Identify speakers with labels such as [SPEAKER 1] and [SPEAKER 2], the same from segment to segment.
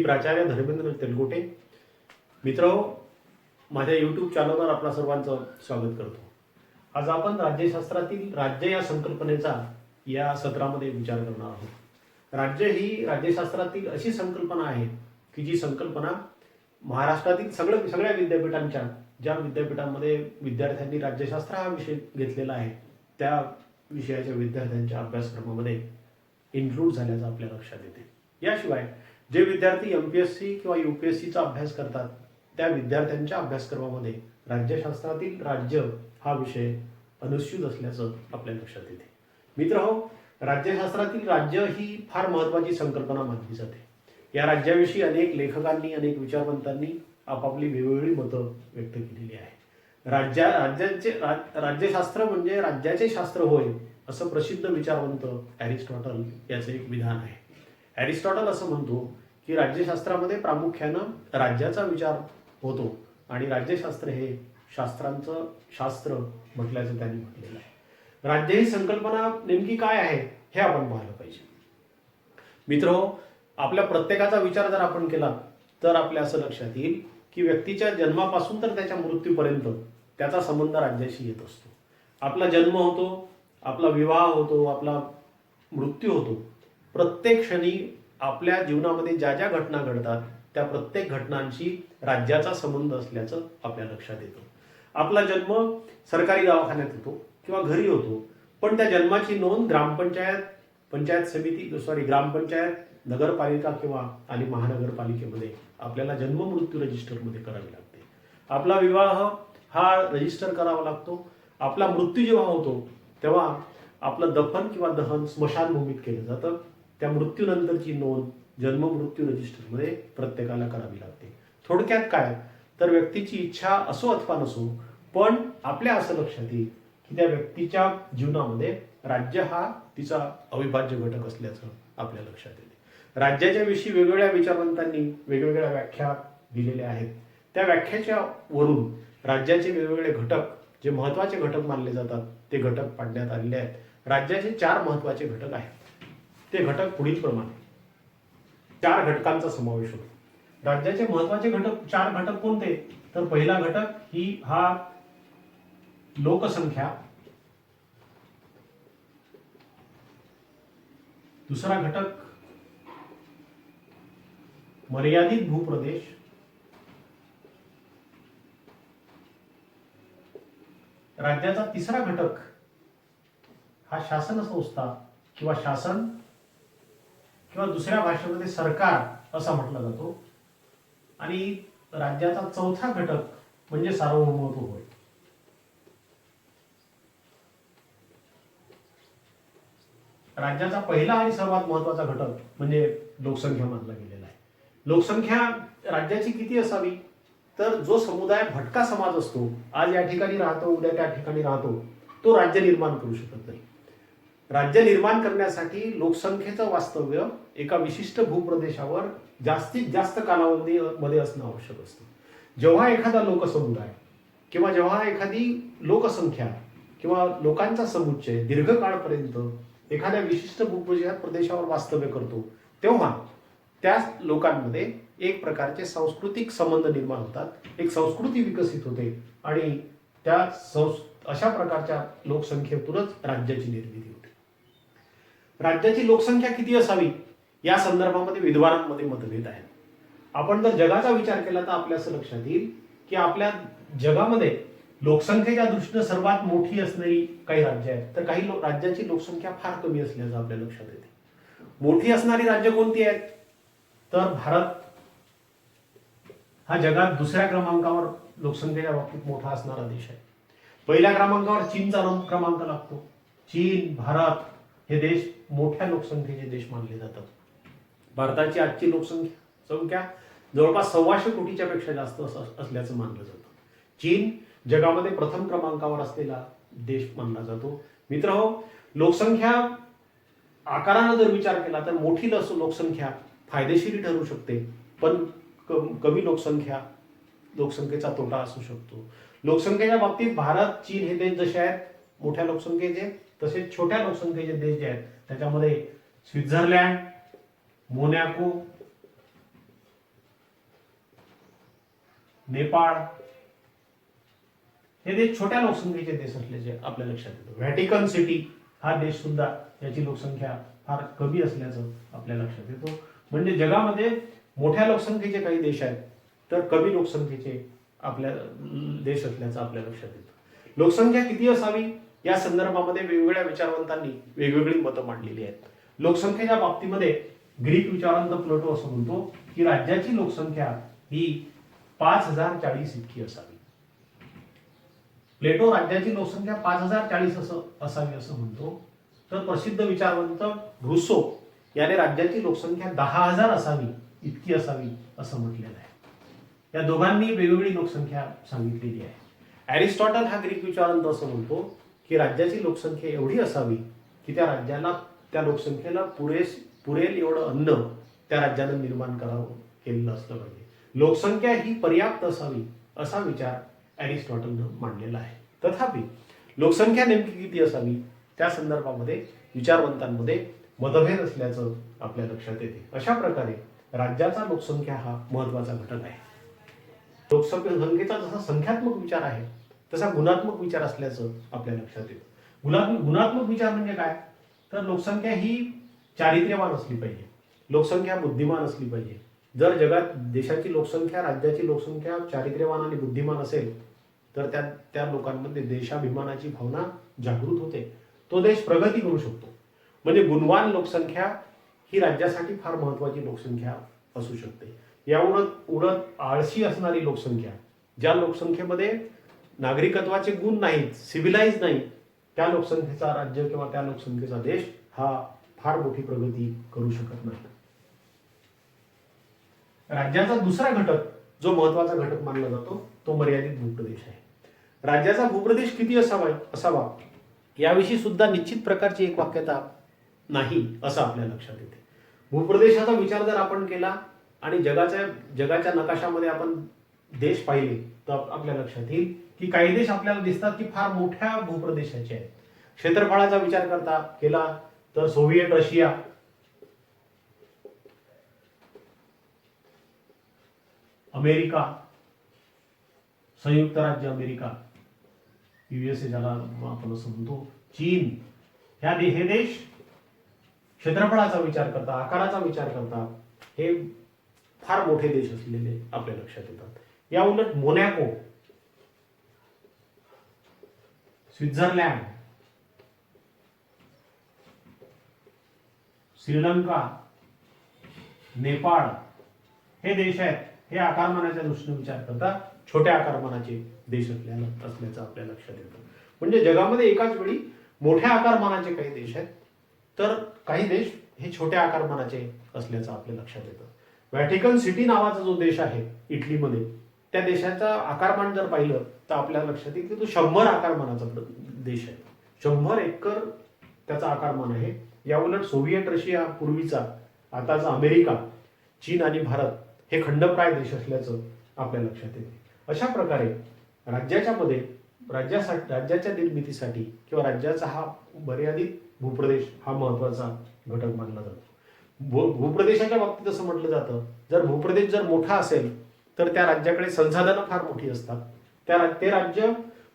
[SPEAKER 1] प्राचार्य धर्मेंद्र तेलगोटे. मित्रहो, माझ्या यूट्यूब चॅनलवर आपल्या सर्वांचं स्वागत करतो. आज आपण राज्यशास्त्रातील राज्य या संकल्पनेचा या सत्रामध्ये विचार करणार आहोत. राज्य ही राज्यशास्त्रातील अशी संकल्पना आहे की जी संकल्पना महाराष्ट्रातील सगळ्या विद्यापीठांच्या ज्या विद्यापीठांमध्ये विद्यार्थ्यांनी राज्यशास्त्र हा विषय घेतलेला आहे त्या विषयाच्या विद्यार्थ्यांच्या अभ्यासक्रमामध्ये इन्क्लूड झाल्याचं आपल्या लक्षात येते. याशिवाय जे विद्यार्थी MPSC किंवा UPSCचा अभ्यास करतात त्या विद्यार्थ्यांच्या अभ्यासक्रमामध्ये राज्यशास्त्रातील राज्य हा विषय अनुस्यूत असल्याचं आपल्या लक्षात येते. मित्रहो, राज्यशास्त्रातील राज्य ही फार महत्त्वाची संकल्पना मानली जाते. या राज्याविषयी अनेक लेखकांनी अनेक विचारवंतांनी आपापली वेगवेगळी मतं व्यक्त केलेली आहे. राज्यशास्त्र म्हणजे राज्याचे शास्त्र होय असं प्रसिद्ध विचारवंत अरिस्टॉटल याचं एक विधान आहे. अरिस्टॉटल असं म्हणतो की राज्यशास्त्रामध्ये प्रामुख्यानं राज्याचा विचार होतो आणि राज्यशास्त्र हे शास्त्रांचं शास्त्र म्हटल्याचं त्यांनी म्हटलेलं आहे. राज्य ही संकल्पना नेमकी काय आहे हे आपण पाहिलं पाहिजे. मित्रहो, आपल्या प्रत्येकाचा विचार जर आपण केला तर आपल्या असं लक्षात येईल की व्यक्तीच्या जन्मापासून तर त्याच्या मृत्यूपर्यंत त्याचा संबंध राज्याशी येत असतो. आपला जन्म होतो, आपला विवाह होतो, आपला मृत्यू होतो. प्रत्येक क्षणी आपल्या जीवनामध्ये ज्या ज्या घटना घडतात त्या प्रत्येक घटनांशी राज्याचा संबंध असल्याचं आपल्या लक्षात येतं. आपला जन्म सरकारी दवाखान्यात होतो किंवा घरी होतो, पण त्या जन्माची नोंद ग्रामपंचायत, नगरपालिका किंवा आणि महानगरपालिकेमध्ये आपल्याला जन्म मृत्यू रजिस्टरमध्ये करावी लागते. आपला विवाह हा रजिस्टर करावा लागतो. आपला मृत्यू जेव्हा होतो तेव्हा आपलं दफन किंवा दहन स्मशानभूमीत केलं जातं. त्या मृत्यूनंतरची नोंद जन्म मृत्यू रजिस्टरमध्ये प्रत्येकाला करावी लागते. थोडक्यात काय तर व्यक्तीची इच्छा असो अथवा नसो, पण आपल्या असं लक्षात येईल की त्या व्यक्तीच्या जीवनामध्ये राज्य हा तिचा अविभाज्य घटक असल्याचं आपल्या लक्षात येते. राज्याच्या विषयी वेगवेगळ्या विचारवंतांनी वेगवेगळ्या व्याख्या दिलेल्या आहेत. त्या व्याख्याच्या वरून राज्याचे वेगवेगळे घटक जे महत्वाचे घटक मानले जातात ते घटक पाडण्यात आलेले आहेत. राज्याचे 4 महत्वाचे घटक आहेत. ते घटक पुढील प्रमाणे 4 घटकांचा समावेश होतो. राज्याचे महत्वाचे 4 घटक कोणते तर पहिला घटक हा लोकसंख्या, दुसरा घटक मर्यादित भूप्रदेश, राज्याचा तिसरा घटक हा शासन संस्था किंवा शासन किंवा दुसऱ्या भाषेमध्ये सरकार असा म्हटला जातो आणि राज्याचा चौथा घटक म्हणजे सार्वभौमत्व होय. राज्याचा पहिला आणि सर्वात महत्वाचा घटक म्हणजे लोकसंख्या मानला गेलेला आहे. लोकसंख्या राज्याची किती असावी तर जो समुदाय भटका समाज असतो, आज या ठिकाणी राहतो उद्या त्या ठिकाणी राहतो, तो राज्य निर्माण करू शकत नाही. राज्य निर्माण करण्यासाठी लोकसंख्येचं वास्तव्य एका विशिष्ट भूप्रदेशावर जास्तीत जास्त कालावधीमध्ये असणं आवश्यक असतं. जेव्हा एखादा लोकसमुदाय किंवा जेव्हा एखादी लोकसंख्या किंवा लोकांचा समुच्चय दीर्घकाळपर्यंत एखाद्या विशिष्ट भूप्रदेशावर वास्तव्य करतो तेव्हा त्या लोकांमध्ये एक प्रकारचे सांस्कृतिक संबंध निर्माण होतात, एक संस्कृती विकसित होते आणि त्या अशा प्रकारच्या लोकसंख्येतूनच राज्याची निर्मिती होते. राज्याची लोकसंख्या किती असावी या संदर्भामध्ये विद्वानांमध्ये मतभेद आहेत. आपण जर जगाचा विचार केला तर आपल्या असं लक्षात येईल की आपल्या जगामध्ये लोकसंख्येच्या दृष्टीने सर्वात मोठी असणारी काही राज्य आहेत तर काही राज्याची लोकसंख्या फार कमी असल्याचं आपल्या लक्षात येते. मोठी असणारी राज्य कोणती आहेत तर भारत हा जगात दुसऱ्या क्रमांकावर लोकसंख्येच्या बाबतीत मोठा असणारा देश आहे. पहिल्या क्रमांकावर चीनचा क्रमांक लागतो. चीन, भारत हे देश मोठ्या लोकसंख्येचे देश मानले जातात. भारताची आजची लोकसंख्या जवळपास 125 कोटीच्या पेक्षा जास्त असल्याचं मानलं जातं. चीन जगामध्ये प्रथम क्रमांकावर असलेला देश मानला जातो. मित्रहो, लोकसंख्या आकारानं जर विचार केला तर मोठी लोकसंख्या फायदेशीर ठरू शकते, पण कमी लोकसंख्येचा तोटा असू शकतो. लोकसंख्येच्या बाबतीत भारत, चीन हे देश जसे आहेत मोठ्या लोकसंख्येचे, तसेच छोट्या लोकसंख्येचे देश जे आहेत त्याच्यामध्ये स्वित्झर्लंड, मोनॅको, नेपाळ हे देश छोट्या लोकसंख्येचे देश असल्याचे आपल्या लक्षात येतं. व्हॅटिकन सिटी हा देश सुद्धा याची लोकसंख्या फार कमी असल्याचं आपल्या लक्षात येतो. म्हणजे जगामध्ये मोठ्या लोकसंख्येचे काही देश आहेत तर कमी लोकसंख्येचे आपल्या देश असल्याचं आपल्या लक्षात येतं. लोकसंख्या किती असावी या संदर्भामध्ये वेगवेगळ्या विचारवंतांनी वेगवेगळी मतं मांडलेली आहेत. लोकसंख्येच्या बाबतीमध्ये ग्रीक विचारवंत प्लेटो असं म्हणतो की राज्याची लोकसंख्या ही 5040 इतकी असावी. प्लेटो राज्याची लोकसंख्या 5040 असावी असं म्हणतो. तर प्रसिद्ध विचारवंत रुसो याने राज्याची लोकसंख्या 10,000 असावी इतकी असावी असं म्हटलेलं आहे. या दोघांनी वेगवेगळी लोकसंख्या सांगितलेली आहे. अरिस्टॉटल हा ग्रीक विचारवंत असं म्हणतो की राज्याची लोकसंख्या एवढी असावी की त्या राज्याला त्या लोकसंख्येला पुरेल एवढं अन्न त्या राज्यानं निर्माण केलेलं असलं पाहिजे. लोकसंख्या ही पर्याप्त असावी असा विचार अरिस्टॉटलनं मांडलेला आहे. तथापि लोकसंख्या नेमकी किती असावी त्या संदर्भामध्ये विचारवंतांमध्ये मतभेद असल्याचं आपल्या लक्षात येते. अशा प्रकारे राज्याचा लोकसंख्या हा महत्वाचा घटक आहे. लोकसंख्येचा जसा संख्यात्मक विचार आहे तसा गुणात्मक विचार असल्याचं आपल्या लक्षात येतं. गुणात्मक विचार म्हणजे काय तर लोकसंख्या ही चारित्र्यवान असली पाहिजे, लोकसंख्या बुद्धिमान असली पाहिजे. जर जगात देशाची लोकसंख्या राज्याची लोकसंख्या चारित्र्यवान आणि बुद्धिमान असेल तर त्या लोकांमध्ये देशाभिमानाची भावना जागृत होते, तो देश प्रगती करू शकतो. म्हणजे गुणवान लोकसंख्या ही राज्यासाठी फार महत्वाची लोकसंख्या असू शकते. या उलट आळशी असणारी लोकसंख्या, ज्या लोकसंख्येमध्ये नागरिकत्वाचे गुण नाहीत, सिव्हिलाइज नाही, त्या लोकसंख्येचा राज्य किंवा त्या लोकसंख्येचा देश हा फार मोठी प्रगती करू शकत नाही. राज्याचा दुसरा घटक जो महत्वाचा घटक मानला जातो तो मर्यादित भूप्रदेश आहे. राज्याचा भूप्रदेश किती असावा याविषयी सुद्धा निश्चित प्रकारची एक वाक्यता नाही असं आपल्या लक्षात येते. भूप्रदेशाचा विचार जर आपण केला आणि जगाच्या नकाशामध्ये आपण देश पाहिले तर आपल्या लक्षात येईल की काही देश आपल्याला दिसतात की फार मोठ्या भूप्रदेशाचे आहेत. क्षेत्रफळाचा विचार केला तर सोव्हिएट रशिया, अमेरिका, संयुक्त राज्य अमेरिका, USA ज्याला आपण असं म्हणतो, चीन, हे देश क्षेत्रफळाचा विचार करता, आकाराचा विचार करता हे फार मोठे देश असलेले आपल्या लक्षात येतात. या उलट मोनॅको, स्वित्झर्लंड, श्रीलंका, नेपाळ हे देश आहेत, हे आकारमानाच्या दृष्टीने विचार करता छोट्या आकारमानाचे देश असल्याचं आपल्या लक्षात येतं. म्हणजे जगामध्ये एकाच वेळी मोठ्या आकारमानाचे काही देश आहेत तर काही देश हे छोट्या आकारमानाचे असल्याचं आपल्या लक्षात येतं. व्हॅटिकन सिटी नावाचा जो देश आहे इटलीमध्ये, त्या देशाचा आकारमान जर पाहिलं तर आपल्याला लक्षात येईल की तो 100 आकारमानाचा देश आहे. 100 एकर त्याचा आकारमान आहे. या उलट सोव्हिएट रशिया पूर्वीचा, आताचा अमेरिका, चीन आणि भारत हे खंडप्राय देश असल्याचं आपल्या लक्षात येते. अशा प्रकारे राज्याच्या निर्मितीसाठी किंवा राज्याचा हा मर्यादित भूप्रदेश हा महत्वाचा घटक मानला जातो. भूप्रदेशाच्या बाबतीत असं म्हटलं जातं जर भूप्रदेश जर मोठा असेल तर त्या राज्याकडे संसाधनं फार मोठी असतात, ते राज्य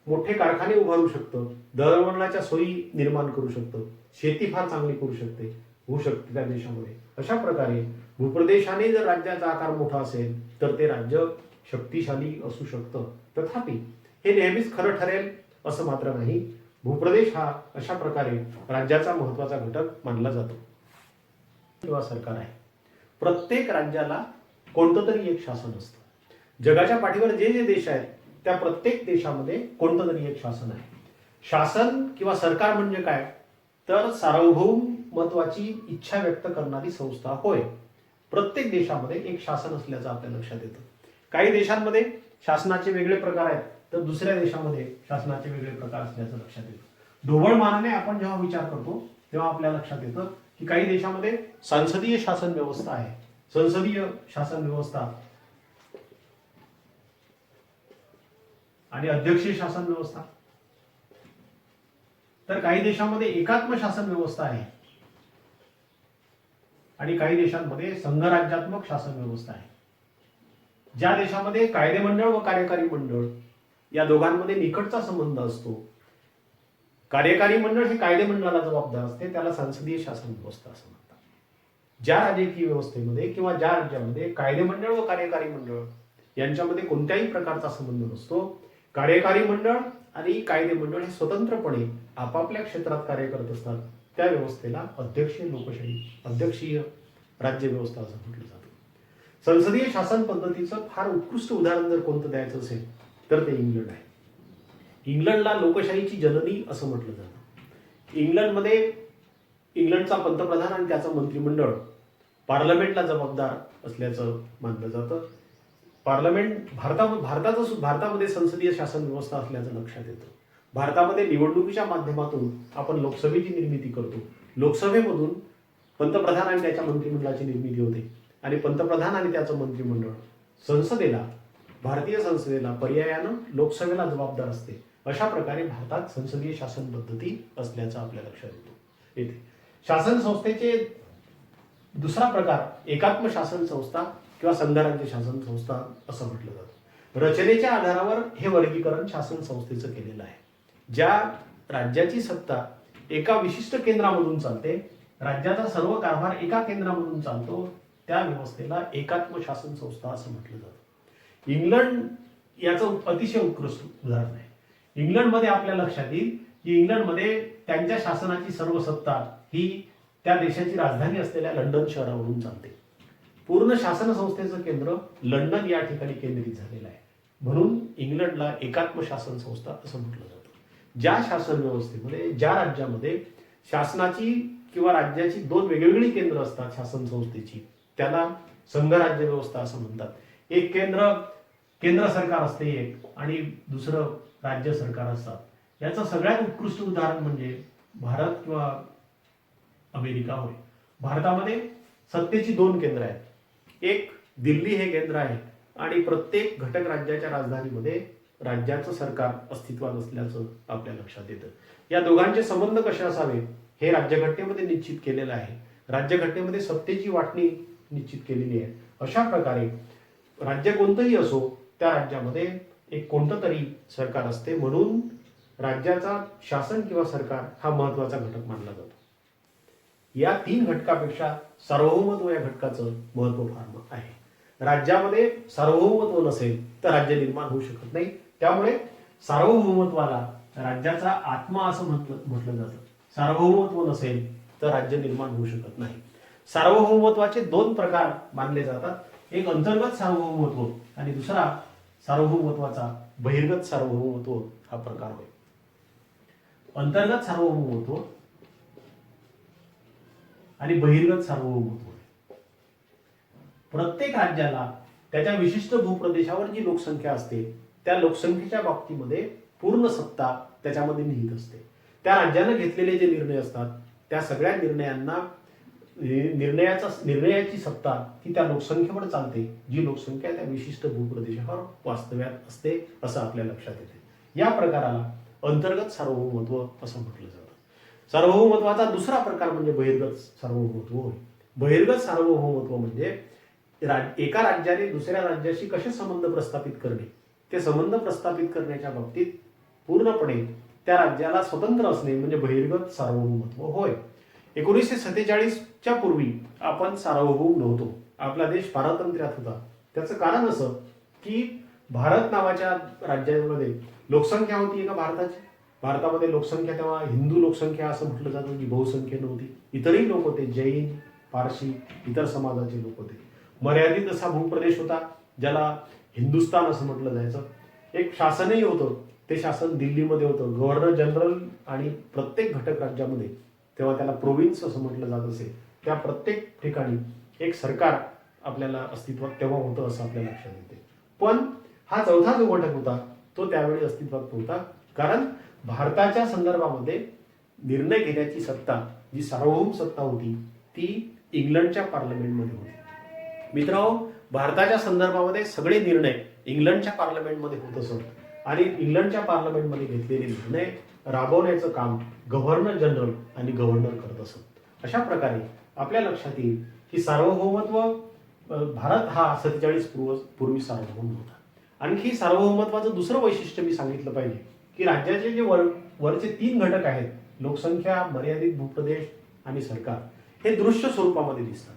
[SPEAKER 1] मोठे कारखाने उभारू शकतं, दळणवळणाच्या सोयी निर्माण करू शकतं, शेती फार चांगली होऊ शकते त्या देशामध्ये. अशा प्रकारे भूप्रदेशाने जर राज्याचा आकार मोठा असेल तर ते राज्य शक्तिशाली असू शकतं. तथापि हे नेहमीच खरं ठरेल असं मात्र नाही. भूप्रदेश हा अशा प्रकारे राज्याचा महत्वाचा घटक मानला जातो किंवा सरकार आहे. प्रत्येक राज्याला कोणतं तरी एक शासन असतं. जगाच्या पाठीवर जे जे देश आहेत त्या प्रत्येक देशामध्ये कोणतं तरी एक शासन आहे. शासन किंवा सरकार म्हणजे काय तर सार्वभौमत्वाची इच्छा व्यक्त करणारी संस्था होय. प्रत्येक देशामध्ये एक शासन असल्याचं आपल्या लक्षात येतं. काही देशांमध्ये शासनाचे वेगळे प्रकार आहेत तर दुसऱ्या देशामध्ये शासनाचे वेगळे प्रकार असल्याचं लक्षात येतं. ढोबळमानाने आपण जेव्हा विचार करतो तेव्हा आपल्या लक्षात येतं की काही देशामध्ये संसदीय शासन व्यवस्था आहे, संसदीय शासन व्यवस्था आणि अध्यक्षीय शासन व्यवस्था. तर काही देशांमध्ये एकात्म शासन व्यवस्था आहे आणि काही देशांमध्ये संघराज्यात्मक शासन व्यवस्था आहे. ज्या देशामध्ये कायदेमंडळ व कार्यकारी मंडळ या दोघांमध्ये निकटचा संबंध असतो, कार्यकारी मंडळ हे कायदेमंडळाला जबाबदार असते, त्याला संसदीय शासन व्यवस्था असं म्हणतात. ज्या राजकीय व्यवस्थेमध्ये किंवा ज्या राज्यामध्ये कायदेमंडळ व कार्यकारी मंडळ यांच्यामध्ये कोणत्याही प्रकारचा संबंध नसतो, कार्यकारी मंडळ आणि कायदेमंडळ हे स्वतंत्रपणे आपापल्या क्षेत्रात कार्य करत असतात, त्या व्यवस्थेला अध्यक्षीय राज्य व्यवस्था असं म्हटलं जातं. संसदीय शासन पद्धतीचं फार उत्कृष्ट उदाहरण जर कोणतं द्यायचं असेल तर ते इंग्लंड आहे. इंग्लंडला लोकशाहीची जननी असं म्हटलं जातं. इंग्लंडचा पंतप्रधान आणि त्याचं मंत्रिमंडळ पार्लमेंटला जबाबदार असल्याचं मानलं जातं. भारतामध्ये संसदीय शासन व्यवस्था असल्याचं लक्षात येतं. भारतामध्ये निवडणुकीच्या माध्यमातून आपण लोकसभेची निर्मिती करतो. लोकसभेमधून पंतप्रधान आणि त्याच्या मंत्रिमंडळाची निर्मिती होते आणि पंतप्रधान आणि त्याचं मंत्रिमंडळ भारतीय संसदेला पर्यायानं लोकसभेला जबाबदार असते. अशा प्रकारे भारतात संसदीय शासन पद्धती असल्याचं आपल्या लक्षात येते. शासन संस्थेचे दुसरा प्रकार एकात्म शासन संस्था किंवा संघराज्य शासन संस्था असं म्हटलं जातं. रचनेच्या आधारावर हे वर्गीकरण शासन संस्थेचं केलेलं आहे. ज्या राज्याची सत्ता एका विशिष्ट केंद्रामधून चालते, राज्याचा सर्व कारभार एका केंद्रामधून चालतो, त्या व्यवस्थेला एकात्म शासन संस्था असं म्हटलं जातं. इंग्लंड याचं अतिशय उत्कृष्ट उदाहरण आहे. इंग्लंडमध्ये आपल्या लक्षात येईल की इंग्लंडमध्ये त्यांच्या शासनाची सर्व सत्ता ही त्या देशाची राजधानी असलेल्या लंडन शहरावरून चालते. पूर्ण शासन संस्थेचं केंद्र लंडन या ठिकाणी केंद्रित झालेलं आहे. म्हणून इंग्लंडला एकात्म शासन संस्था असं म्हटलं जातं. ज्या शासन व्यवस्थेमध्ये, ज्या राज्यामध्ये शासनाची किंवा राज्याची दोन वेगवेगळी केंद्र असतात शासन संस्थेची, त्याला संघराज्य व्यवस्था असं म्हणतात. एक केंद्र सरकार असते एक, आणि दुसरं राज्य सरकार असतात. याचं सगळ्यात उत्कृष्ट उदाहरण म्हणजे भारत किंवा अमेरिका होय. भारतामध्ये सत्तेची दोन केंद्र आहेत. एक दिल्ली हे केंद्र आहे आणि प्रत्येक घटक राज्याच्या राजधानीमध्ये राज्याचं सरकार अस्तित्वात असल्याचं आपल्या लक्षात येतं. या दोघांचे संबंध कसे असावे हे राज्यघटनेमध्ये निश्चित केलेलं आहे. राज्यघटनेमध्ये सत्तेची वाटणी निश्चित केलेली आहे. अशा प्रकारे राज्य कोणतंही असो, त्या राज्यामध्ये एक कोणतं तरी सरकार असते. म्हणून राज्याचा शासन किंवा सरकार हा महत्वाचा घटक मानला जातो. या तीन घटकापेक्षा सार्वभौमत्व या घटकाचं महत्व फार आहे. राज्यामध्ये सार्वभौमत्व नसेल तर राज्य निर्माण होऊ शकत नाही. त्यामुळे सार्वभौमत्वाला राज्याचा आत्मा असं म्हटलं जातं. सार्वभौमत्व नसेल तर राज्य निर्माण होऊ शकत नाही. सार्वभौमत्वाचे दोन प्रकार मानले जातात. एक अंतर्गत सार्वभौमत्व आणि दुसरा सार्वभौमत्वाचा बहिर्गत सार्वभौमत्व हा प्रकार होय. अंतर्गत सार्वभौमत्व आणि बहिर्गत सार्वभौमत्व. प्रत्येक राज्याला त्याच्या विशिष्ट भूप्रदेशावर जी लोकसंख्या असते त्या लोकसंख्येच्या बाबतीमध्ये पूर्ण सत्ता त्याच्यामध्ये निहित असते. त्या राज्याने घेतलेले जे निर्णय असतात त्या सगळ्या निर्णयाची सत्ता ही त्या लोकसंख्येवर चालते, जी लोकसंख्या त्या विशिष्ट भूप्रदेशावर वास्तव्यात असते असं आपल्या लक्षात येते. या प्रकाराला अंतर्गत सार्वभौमत्व असं म्हटलं जातं. सार्वभौमत्वाचा दुसरा प्रकार म्हणजे बहिर्गत सार्वभौमत्व होय. बहिर्गत सार्वभौमत्व म्हणजे एका राज्याने दुसऱ्या राज्याशी कसे संबंध प्रस्थापित करणे, ते संबंध प्रस्थापित करण्याच्या बाबतीत पूर्णपणे त्या राज्याला स्वतंत्र असणे म्हणजे बहिर्गत सार्वभौमत्व होय. 1947च्या पूर्वी आपण सार्वभौम नव्हतो. आपला देश पारतंत्र्यात होता. त्याचं कारण असं की भारत नावाच्या राज्यामध्ये लोकसंख्या होती एका भारतामध्ये लोकसंख्या तेव्हा हिंदू लोकसंख्या असं म्हटलं जातं, जी बहुसंख्य नव्हती. इतरही लोक होते, जैन, पारशी, इतर समाजाचे लोक होते. मर्यादित असा भूप्रदेश होता ज्याला हिंदुस्थान असं म्हटलं जायचं. एक शासनही होतं, ते शासन दिल्लीमध्ये होतं. गव्हर्नर जनरल आणि प्रत्येक घटक राज्यामध्ये, तेव्हा त्याला प्रोव्हिन्स असं म्हटलं जात असे, त्या प्रत्येक ठिकाणी एक सरकार आपल्याला अस्तित्वात तेव्हा होतं असं आपल्या लक्षात येते. पण हा चौथा जो घटक होता तो त्यावेळी अस्तित्वात नव्हता, कारण भारताच्या संदर्भामध्ये निर्णय घेण्याची सत्ता, जी सार्वभौम सत्ता होती, ती इंग्लंडच्या पार्लमेंटमध्ये होती. मित्रांनो, भारताच्या संदर्भामध्ये सगळे निर्णय इंग्लंडच्या पार्लमेंटमध्ये होत असत आणि इंग्लंडच्या पार्लमेंटमध्ये घेतलेले निर्णय राबवण्याचं काम गव्हर्नर जनरल आणि गव्हर्नर करत असत. अशा प्रकारे आपल्या लक्षात येईल की सार्वभौमत्व भारत हा 47 पूर्वी सार्वभौम होता. आणखी सार्वभौमत्वाचं दुसरं वैशिष्ट्य मी सांगितलं पाहिजे की राज्याचे जे वरचे 3 घटक आहेत, लोकसंख्या, मर्यादित भूप्रदेश आणि सरकार, हे दृश्य स्वरूपामध्ये दिसतात.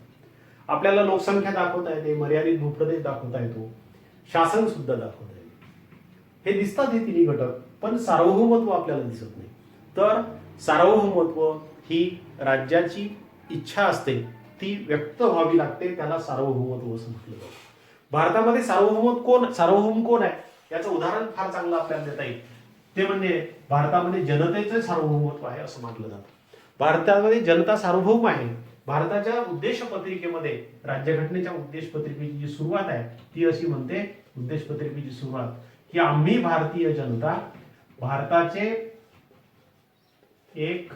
[SPEAKER 1] आपल्याला लोकसंख्या दाखवता येते, मर्यादित भूप्रदेश दाखवता येतो, शासन सुद्धा दाखवता येते. हे दिसतात हे तिन्ही घटक, पण सार्वभौमत्व आपल्याला दिसत नाही. तर सार्वभौमत्व ही राज्याची इच्छा असते, ती व्यक्त व्हावी लागते, त्याला सार्वभौमत्व असं म्हटलं जातं. भारतामध्ये सार्वभौम कोण आहे याचं उदाहरण फार चांगलं आपल्याला देता येईल. ते म्हणजे भारतामध्ये जनतेचं सार्वभौमत्व आहे असं मानलं जातं. भारतामध्ये जनता सार्वभौम आहे. भारताच्या उद्देश पत्रिकेमध्ये, राज्यघटनेच्या उद्देश पत्रिकेची जी सुरुवात आहे ती अशी म्हणते, उद्देश पत्रिकेची सुरुवात की आम्ही भारतीय जनता भारताचे एक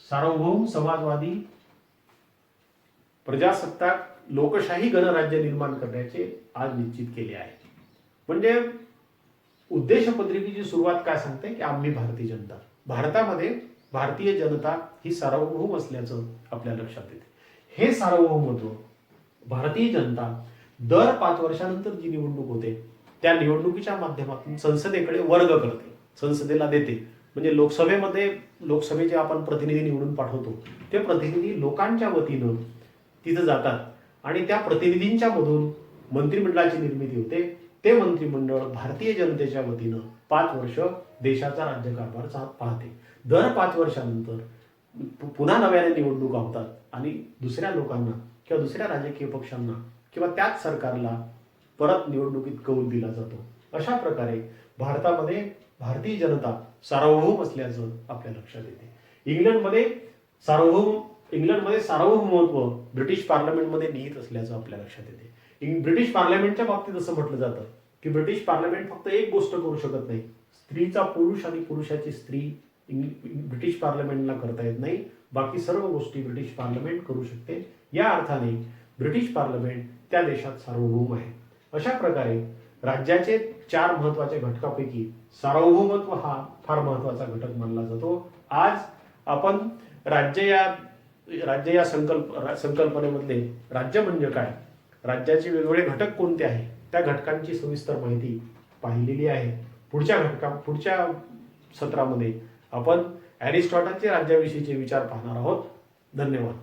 [SPEAKER 1] सार्वभौम समाजवादी प्रजासत्ताक लोकशाही गणराज्य निर्माण करण्याचे आज निश्चित केले आहे. म्हणजे उद्देश पत्रिकेची सुरुवात काय सांगते की आम्ही भारतीय जनता, भारतामध्ये भारतीय जनता ही सार्वभौम असल्याचं आपल्या लक्षात येते. हे सार्वभौमत्व भारतीय जनता दर 5 वर्षानंतर जी निवडणूक होते त्या निवडणुकीच्या माध्यमातून संसदेकडे वर्ग करते, संसदेला देते. म्हणजे लोकसभेचे आपण प्रतिनिधी निवडून पाठवतो, ते प्रतिनिधी लोकांच्या वतीनं तिथं जातात आणि त्या प्रतिनिधींच्या मधून मंत्रिमंडळाची निर्मिती होते. ते मंत्रिमंडळ भारतीय जनतेच्या वतीनं 5 वर्ष देशाचा राज्यकारभार पाहते. दर 5 वर्षानंतर पुन्हा नव्याने निवडणुका होतात आणि दुसऱ्या लोकांना किंवा दुसऱ्या राजकीय पक्षांना किंवा त्याच सरकारला परत निवडणुकीत कौल दिला जातो. अशा प्रकारे भारतामध्ये भारतीय जनता सार्वभौम असल्याचं आपल्या लक्षात येते. इंग्लंडमध्ये सार्वभौमत्व ब्रिटिश पार्लमेंटमध्ये निहित असल्याचं आपल्या लक्षात येते. ब्रिटिश पार्लमेंटच्या बाबतीत असं म्हटलं जातं की ब्रिटिश पार्लमेंट फक्त एक गोष्ट करू शकत नाही, स्त्रीचा पुरुष आणि पुरुषाची स्त्री ब्रिटिश पार्लमेंटला करता येत नाही. बाकी सर्व गोष्टी ब्रिटिश पार्लमेंट करू शकते. या अर्थाने ब्रिटिश पार्लमेंट त्या देशात सार्वभौम आहे. अशा प्रकारे राज्याचे 4 महत्वाच्या घटकापैकी सार्वभौमत्व हा फार महत्वाचा घटक मानला जातो. आज आपण राज्य या संकल्पनेमधले राज्य म्हणजे काय, राज्याचे वेगवेगळे घटक कोणते आहे, त्या घटकांची सविस्तर माहिती पाहिलेली आहे. पुढच्या सत्रामध्ये आपण अरिस्टॉटलचे राज्याविषयीचे विचार पाहणार आहोत. धन्यवाद.